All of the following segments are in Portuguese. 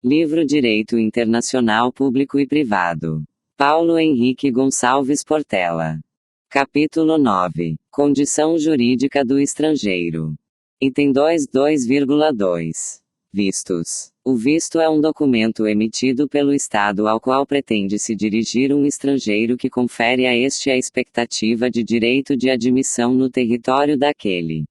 Livro Direito Internacional Público e Privado. Paulo Henrique Gonçalves Portela. Capítulo 9. Condição jurídica do estrangeiro. Item 2.2. Vistos. O visto é um documento emitido pelo Estado ao qual pretende se dirigir um estrangeiro que confere a este a expectativa de direito de admissão no território daquele.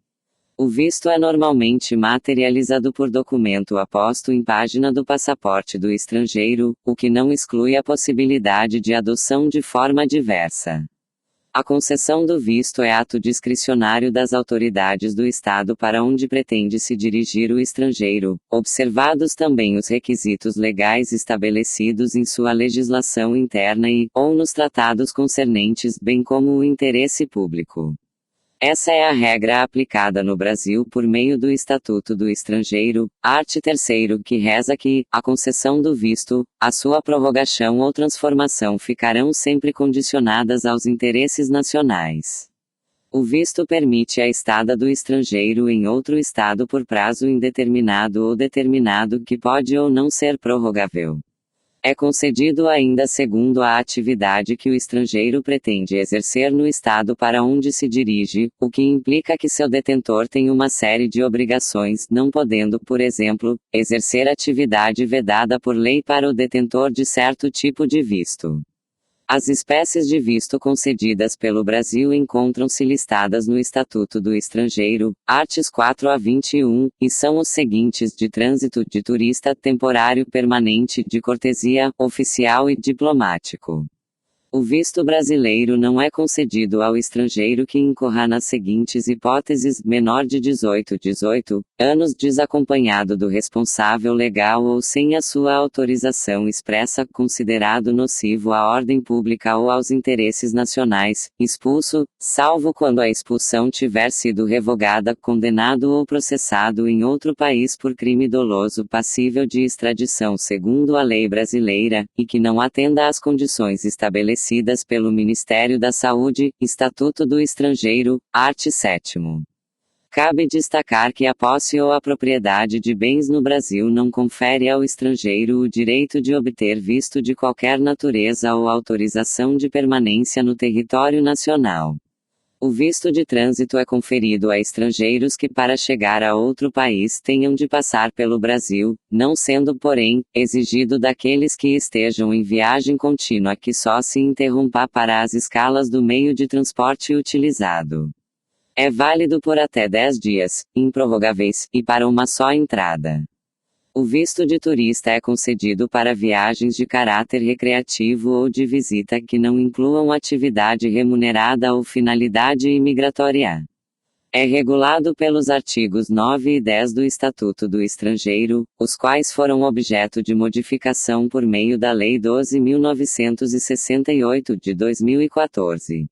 O visto é normalmente materializado por documento aposto em página do passaporte do estrangeiro, o que não exclui a possibilidade de adoção de forma diversa. A concessão do visto é ato discricionário das autoridades do Estado para onde pretende se dirigir o estrangeiro, observados também os requisitos legais estabelecidos em sua legislação interna ou nos tratados concernentes, bem como o interesse público. Essa é a regra aplicada no Brasil por meio do Estatuto do Estrangeiro, art. 3º, que reza que, a concessão do visto, a sua prorrogação ou transformação ficarão sempre condicionadas aos interesses nacionais. O visto permite a estada do estrangeiro em outro estado por prazo indeterminado ou determinado que pode ou não ser prorrogável. É concedido ainda segundo a atividade que o estrangeiro pretende exercer no estado para onde se dirige, o que implica que seu detentor tem uma série de obrigações, não podendo, por exemplo, exercer atividade vedada por lei para o detentor de certo tipo de visto. As espécies de visto concedidas pelo Brasil encontram-se listadas no Estatuto do Estrangeiro, arts. 4 a 21, e são os seguintes: de trânsito, de turista, temporário, permanente, de cortesia, oficial e diplomático. O visto brasileiro não é concedido ao estrangeiro que incorra nas seguintes hipóteses: menor de 18 anos, desacompanhado do responsável legal ou sem a sua autorização expressa, considerado nocivo à ordem pública ou aos interesses nacionais, expulso, salvo quando a expulsão tiver sido revogada, condenado ou processado em outro país por crime doloso passível de extradição segundo a lei brasileira, e que não atenda às condições estabelecidas pelo Ministério da Saúde, Estatuto do Estrangeiro, art. 7º. Cabe destacar que a posse ou a propriedade de bens no Brasil não confere ao estrangeiro o direito de obter visto de qualquer natureza ou autorização de permanência no território nacional. O visto de trânsito é conferido a estrangeiros que para chegar a outro país tenham de passar pelo Brasil, não sendo, porém, exigido daqueles que estejam em viagem contínua que só se interrompa para as escalas do meio de transporte utilizado. É válido por até 10 dias, improrrogáveis, e para uma só entrada. O visto de turista é concedido para viagens de caráter recreativo ou de visita que não incluam atividade remunerada ou finalidade imigratória. É regulado pelos artigos 9 e 10 do Estatuto do Estrangeiro, os quais foram objeto de modificação por meio da Lei 12.968 de 2014.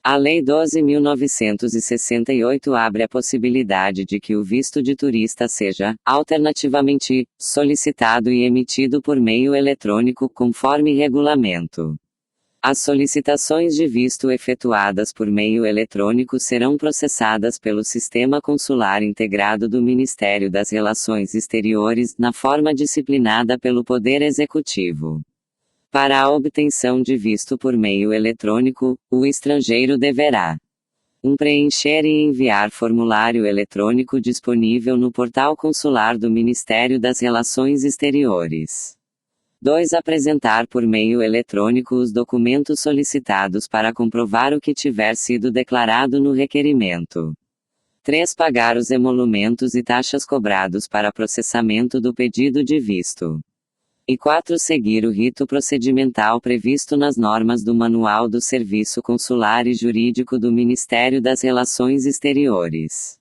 A Lei 12.968 abre a possibilidade de que o visto de turista seja, alternativamente, solicitado e emitido por meio eletrônico conforme regulamento. As solicitações de visto efetuadas por meio eletrônico serão processadas pelo Sistema Consular Integrado do Ministério das Relações Exteriores, na forma disciplinada pelo Poder Executivo. Para a obtenção de visto por meio eletrônico, o estrangeiro deverá: 1. Preencher e enviar formulário eletrônico disponível no portal consular do Ministério das Relações Exteriores. 2. Apresentar por meio eletrônico os documentos solicitados para comprovar o que tiver sido declarado no requerimento. 3. Pagar os emolumentos e taxas cobrados para processamento do pedido de visto. E 4. Seguir o rito procedimental previsto nas normas do Manual do Serviço Consular e Jurídico do Ministério das Relações Exteriores.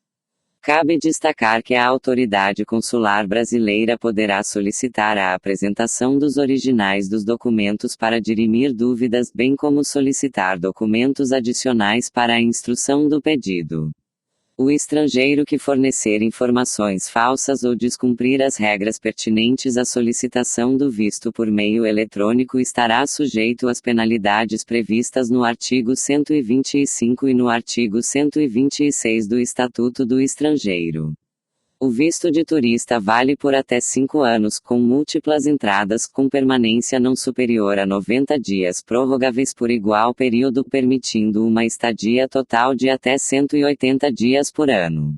Cabe destacar que a autoridade consular brasileira poderá solicitar a apresentação dos originais dos documentos para dirimir dúvidas, bem como solicitar documentos adicionais para a instrução do pedido. O estrangeiro que fornecer informações falsas ou descumprir as regras pertinentes à solicitação do visto por meio eletrônico estará sujeito às penalidades previstas no artigo 125 e no artigo 126 do Estatuto do Estrangeiro. O visto de turista vale por até 5 anos, com múltiplas entradas, com permanência não superior a 90 dias, prorrogáveis por igual período, permitindo uma estadia total de até 180 dias por ano.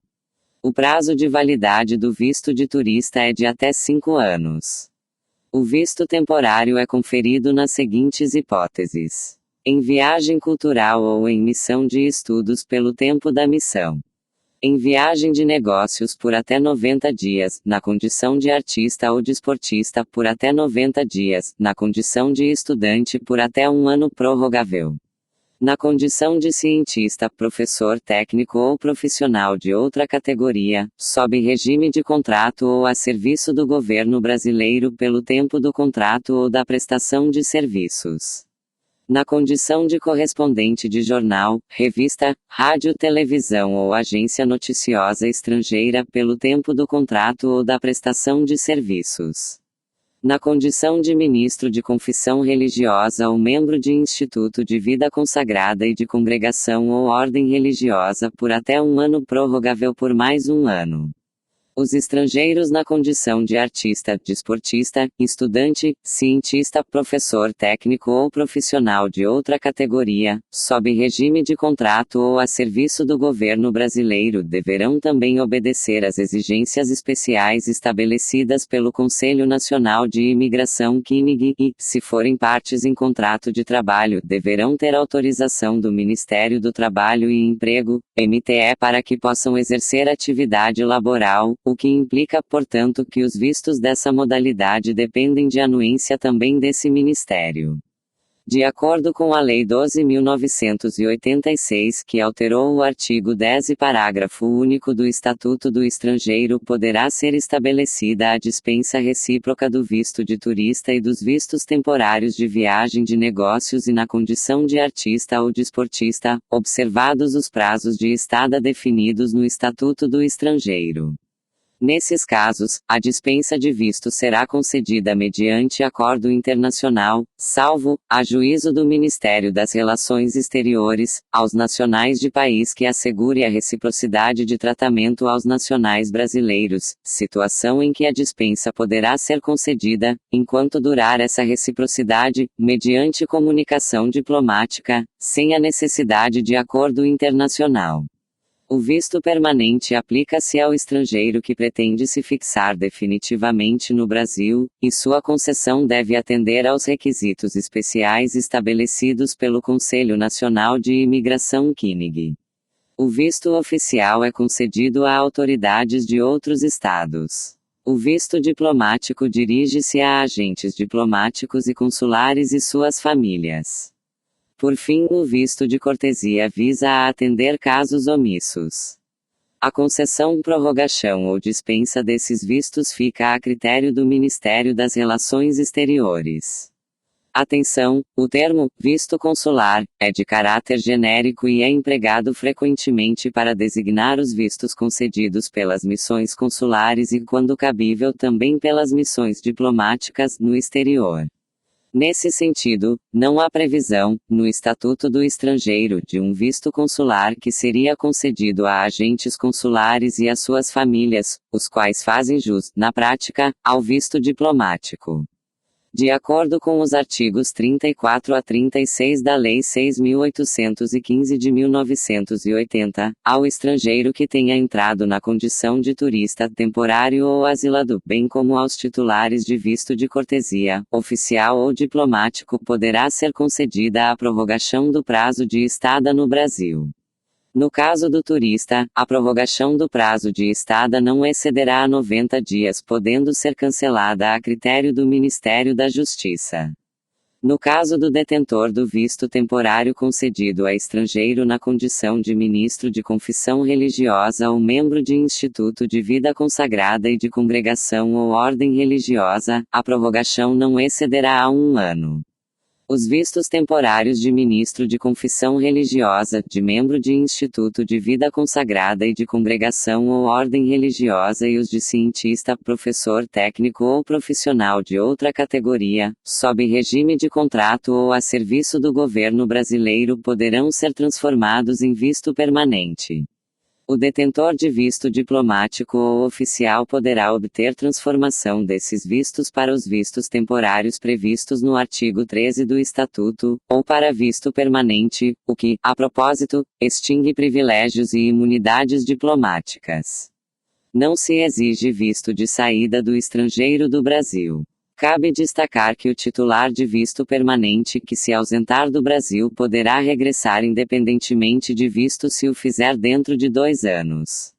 O prazo de validade do visto de turista é de até 5 anos. O visto temporário é conferido nas seguintes hipóteses: em viagem cultural ou em missão de estudos pelo tempo da missão. Em viagem de negócios por até 90 dias, na condição de artista ou desportista por até 90 dias, na condição de estudante por até 1 ano prorrogável. Na condição de cientista, professor técnico ou profissional de outra categoria, sob regime de contrato ou a serviço do governo brasileiro pelo tempo do contrato ou da prestação de serviços. Na condição de correspondente de jornal, revista, rádio, televisão ou agência noticiosa estrangeira pelo tempo do contrato ou da prestação de serviços. Na condição de ministro de confissão religiosa ou membro de instituto de vida consagrada e de congregação ou ordem religiosa por até 1 ano prorrogável por mais 1 ano. Os estrangeiros na condição de artista, desportista, estudante, cientista, professor técnico ou profissional de outra categoria, sob regime de contrato ou a serviço do governo brasileiro, deverão também obedecer às exigências especiais estabelecidas pelo Conselho Nacional de Imigração (CNIG) e, se forem partes em contrato de trabalho, deverão ter autorização do Ministério do Trabalho e Emprego, MTE, para que possam exercer atividade laboral, o que implica, portanto, que os vistos dessa modalidade dependem de anuência também desse Ministério. De acordo com a Lei 12.986, que alterou o artigo 10 e parágrafo único do Estatuto do Estrangeiro, poderá ser estabelecida a dispensa recíproca do visto de turista e dos vistos temporários de viagem de negócios e na condição de artista ou desportista, observados os prazos de estada definidos no Estatuto do Estrangeiro. Nesses casos, a dispensa de visto será concedida mediante acordo internacional, salvo, a juízo do Ministério das Relações Exteriores, aos nacionais de país que assegure a reciprocidade de tratamento aos nacionais brasileiros, situação em que a dispensa poderá ser concedida, enquanto durar essa reciprocidade, mediante comunicação diplomática, sem a necessidade de acordo internacional. O visto permanente aplica-se ao estrangeiro que pretende se fixar definitivamente no Brasil, e sua concessão deve atender aos requisitos especiais estabelecidos pelo Conselho Nacional de Imigração (CNIG). O visto oficial é concedido a autoridades de outros estados. O visto diplomático dirige-se a agentes diplomáticos e consulares e suas famílias. Por fim, o visto de cortesia visa a atender casos omissos. A concessão, prorrogação ou dispensa desses vistos fica a critério do Ministério das Relações Exteriores. Atenção, o termo visto consular é de caráter genérico e é empregado frequentemente para designar os vistos concedidos pelas missões consulares e, quando cabível, também pelas missões diplomáticas no exterior. Nesse sentido, não há previsão, no Estatuto do Estrangeiro, de um visto consular que seria concedido a agentes consulares e a suas famílias, os quais fazem jus, na prática, ao visto diplomático. De acordo com os artigos 34 a 36 da Lei 6.815 de 1980, ao estrangeiro que tenha entrado na condição de turista temporário ou asilado, bem como aos titulares de visto de cortesia, oficial ou diplomático, poderá ser concedida a prorrogação do prazo de estada no Brasil. No caso do turista, a prorrogação do prazo de estada não excederá 90 dias, podendo ser cancelada a critério do Ministério da Justiça. No caso do detentor do visto temporário concedido a estrangeiro na condição de ministro de confissão religiosa ou membro de instituto de vida consagrada e de congregação ou ordem religiosa, a prorrogação não excederá a 1 ano. Os vistos temporários de ministro de confissão religiosa, de membro de instituto de vida consagrada e de congregação ou ordem religiosa e os de cientista, professor técnico ou profissional de outra categoria, sob regime de contrato ou a serviço do governo brasileiro, poderão ser transformados em visto permanente. O detentor de visto diplomático ou oficial poderá obter transformação desses vistos para os vistos temporários previstos no artigo 13 do Estatuto, ou para visto permanente, o que, a propósito, extingue privilégios e imunidades diplomáticas. Não se exige visto de saída do estrangeiro do Brasil. Cabe destacar que o titular de visto permanente que se ausentar do Brasil poderá regressar independentemente de visto se o fizer dentro de 2 anos.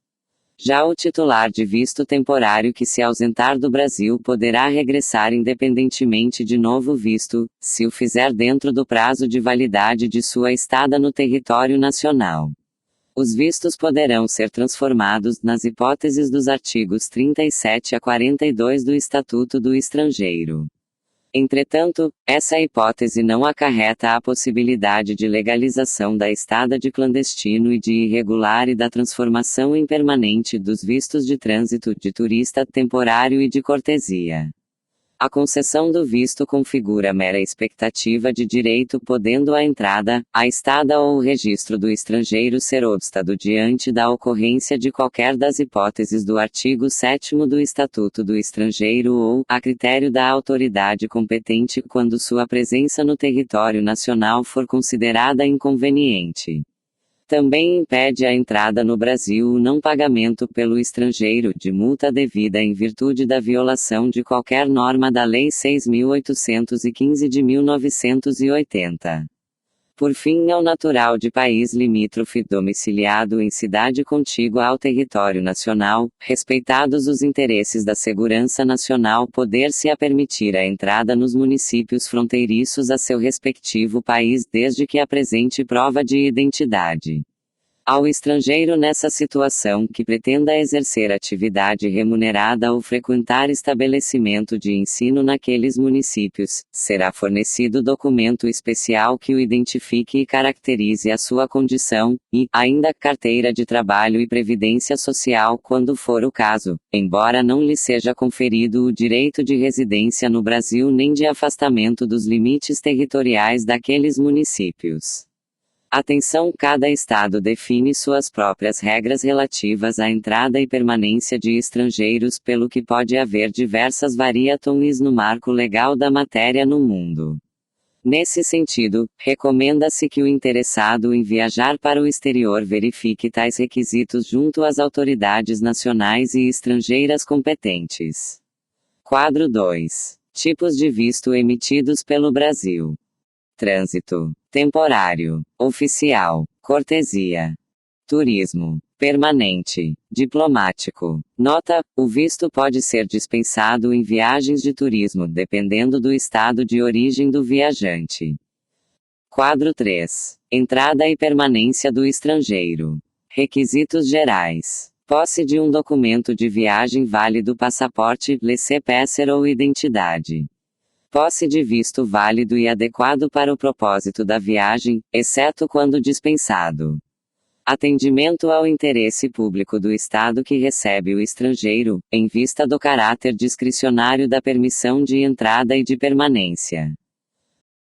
Já o titular de visto temporário que se ausentar do Brasil poderá regressar independentemente de novo visto, se o fizer dentro do prazo de validade de sua estada no território nacional. Os vistos poderão ser transformados nas hipóteses dos artigos 37 a 42 do Estatuto do Estrangeiro. Entretanto, essa hipótese não acarreta a possibilidade de legalização da estada de clandestino e de irregular e da transformação em permanente dos vistos de trânsito, de turista temporário e de cortesia. A concessão do visto configura mera expectativa de direito, podendo a entrada, a estada ou o registro do estrangeiro ser obstado diante da ocorrência de qualquer das hipóteses do artigo 7º do Estatuto do Estrangeiro ou, a critério da autoridade competente, quando sua presença no território nacional for considerada inconveniente. Também impede a entrada no Brasil o não pagamento pelo estrangeiro de multa devida em virtude da violação de qualquer norma da Lei 6.815 de 1980. Por fim, ao natural de país limítrofe domiciliado em cidade contígua ao território nacional, respeitados os interesses da segurança nacional, poder-se-á permitir a entrada nos municípios fronteiriços a seu respectivo país desde que apresente prova de identidade. Ao estrangeiro nessa situação que pretenda exercer atividade remunerada ou frequentar estabelecimento de ensino naqueles municípios, será fornecido documento especial que o identifique e caracterize a sua condição, e, ainda, carteira de trabalho e previdência social quando for o caso, embora não lhe seja conferido o direito de residência no Brasil nem de afastamento dos limites territoriais daqueles municípios. Atenção: cada estado define suas próprias regras relativas à entrada e permanência de estrangeiros, pelo que pode haver diversas variações no marco legal da matéria no mundo. Nesse sentido, recomenda-se que o interessado em viajar para o exterior verifique tais requisitos junto às autoridades nacionais e estrangeiras competentes. Quadro 2. Tipos de visto emitidos pelo Brasil. Trânsito. Temporário. Oficial. Cortesia. Turismo. Permanente. Diplomático. Nota: o visto pode ser dispensado em viagens de turismo dependendo do estado de origem do viajante. Quadro 3. Entrada e permanência do estrangeiro. Requisitos gerais. Posse de um documento de viagem válido, passaporte, laissez-passer ou identidade. Posse de visto válido e adequado para o propósito da viagem, exceto quando dispensado. Atendimento ao interesse público do Estado que recebe o estrangeiro, em vista do caráter discricionário da permissão de entrada e de permanência.